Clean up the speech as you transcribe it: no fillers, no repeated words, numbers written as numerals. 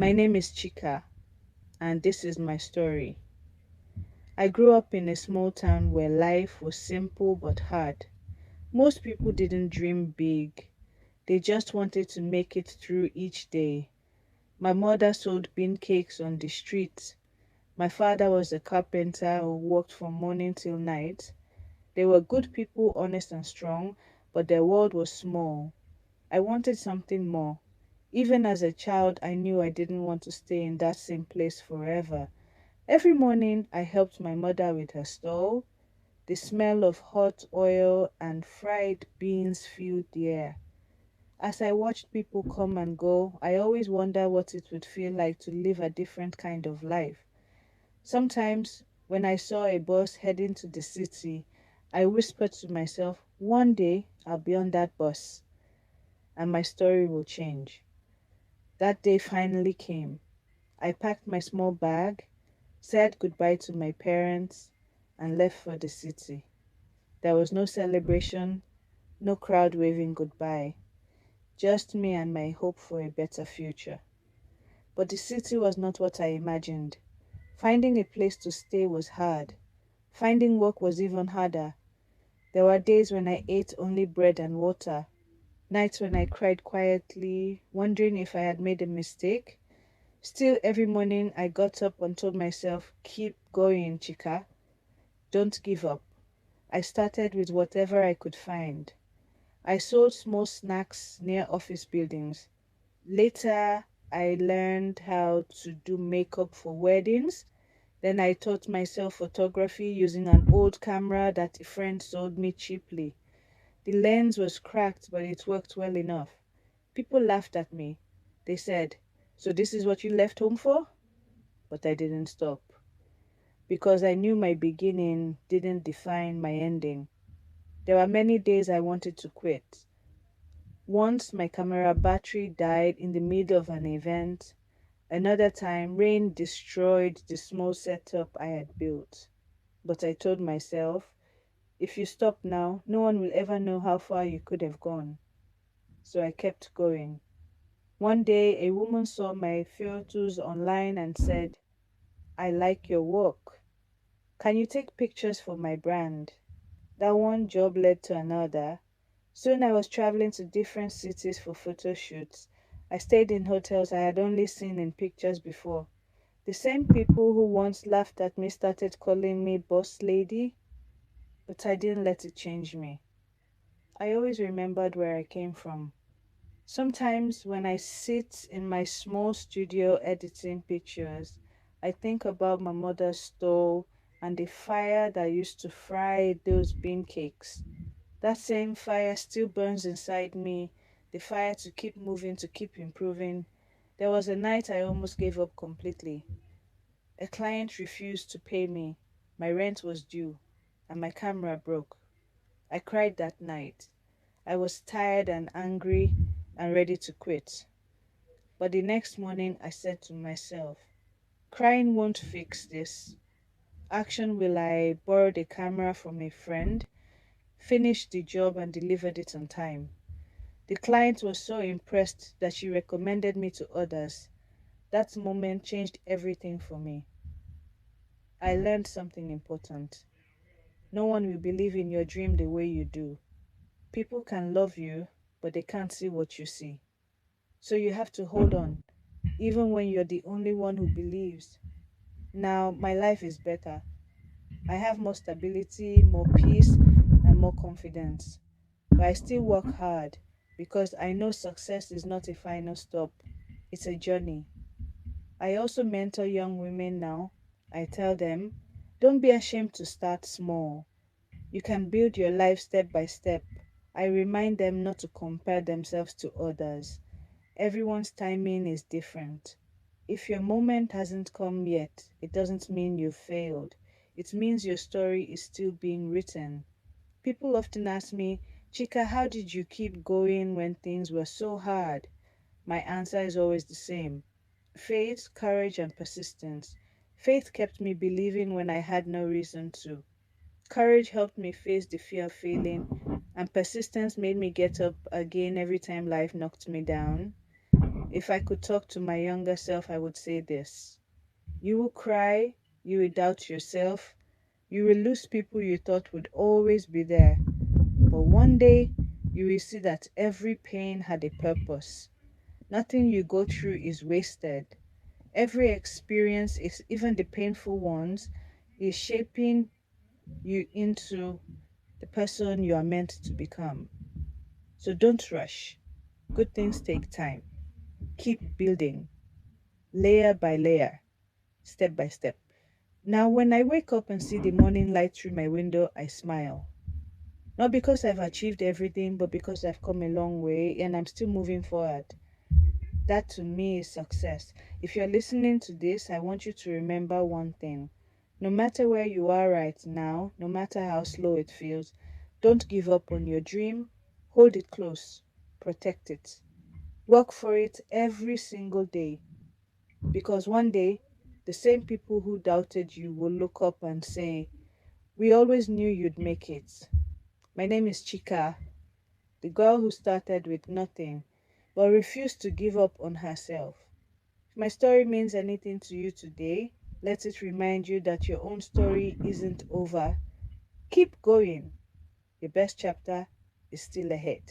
My name is Chika, and this is my story. I grew up in a small town where life was simple but hard. Most people didn't dream big, they just wanted to make it through each day. My mother sold bean cakes on the street. My father was a carpenter who worked from morning till night. They were good people, honest and strong, but their world was small. I wanted something more. Even as a child, I knew I didn't want to stay in that same place forever. Every morning, I helped my mother with her stove. The smell of hot oil and fried beans filled the air. As I watched people come and go, I always wondered what it would feel like to live a different kind of life. Sometimes, when I saw a bus heading to the city, I whispered to myself, one day I'll be on that bus and my story will change. That day finally came. I packed my small bag, said goodbye to my parents, and left for the city. There was no celebration, no crowd waving goodbye, just me and my hope for a better future. But the city was not what I imagined. Finding a place to stay was hard. Finding work was even harder. There were days when I ate only bread and water, nights when I cried quietly, wondering if I had made a mistake. Still, every morning I got up and told myself, keep going, Chika. Don't give up. I started with whatever I could find. I sold small snacks near office buildings. Later, I learned how to do makeup for weddings. Then I taught myself photography using an old camera that a friend sold me cheaply. The lens was cracked, but it worked well enough. People laughed at me. They said, so this is what you left home for? But I didn't stop because I knew my beginning didn't define my ending. There were many days I wanted to quit. Once my camera battery died in the middle of an event. Another time, rain destroyed the small setup I had built. But I told myself, if you stop now, no one will ever know how far you could have gone. So I kept going. One day, a woman saw my photos online and said, I like your work. Can you take pictures for my brand? That one job led to another. Soon I was traveling to different cities for photo shoots. I stayed in hotels I had only seen in pictures before. The same people who once laughed at me started calling me boss lady, but I didn't let it change me. I always remembered where I came from. Sometimes when I sit in my small studio editing pictures, I think about my mother's stove and the fire that used to fry those bean cakes. That same fire still burns inside me, the fire to keep moving, to keep improving. There was a night I almost gave up completely. A client refused to pay me, my rent was due, and my camera broke. I cried that night. I was tired and angry and ready to quit. But the next morning I said to myself, crying won't fix this. Action will. I borrowed a camera from a friend, finished the job and delivered it on time. The client was so impressed that she recommended me to others. That moment changed everything for me. I learned something important. No one will believe in your dream the way you do. People can love you, but they can't see what you see. So you have to hold on, even when you're the only one who believes. Now, my life is better. I have more stability, more peace, and more confidence. But I still work hard because I know success is not a final stop, it's a journey. I also mentor young women now. I tell them, don't be ashamed to start small. You can build your life step by step. I remind them not to compare themselves to others. Everyone's timing is different. If your moment hasn't come yet, it doesn't mean you failed. It means your story is still being written. People often ask me, Chika, how did you keep going when things were so hard? My answer is always the same: faith, courage, and persistence. Faith kept me believing when I had no reason to. Courage helped me face the fear of failing, and persistence made me get up again every time life knocked me down. If I could talk to my younger self, I would say this: you will cry, you will doubt yourself, you will lose people you thought would always be there. But one day, you will see that every pain had a purpose. Nothing you go through is wasted. Every experience, is even the painful ones, is shaping you into the person you are meant to become. So don't rush. Good things take time. Keep building, layer by layer, step by step. Now, when I wake up and see the morning light through my window, I smile. Not because I've achieved everything, but because I've come a long way and I'm still moving forward. That to me is success. If you're listening to this, I want you to remember one thing. No matter where you are right now, no matter how slow it feels, don't give up on your dream. Hold it close, protect it, work for it every single day. Because one day, the same people who doubted you will look up and say, "We always knew you'd make it." My name is Chika, the girl who started with nothing but refused to give up on herself. If my story means anything to you today, let it remind you that your own story isn't over. Keep going. Your best chapter is still ahead.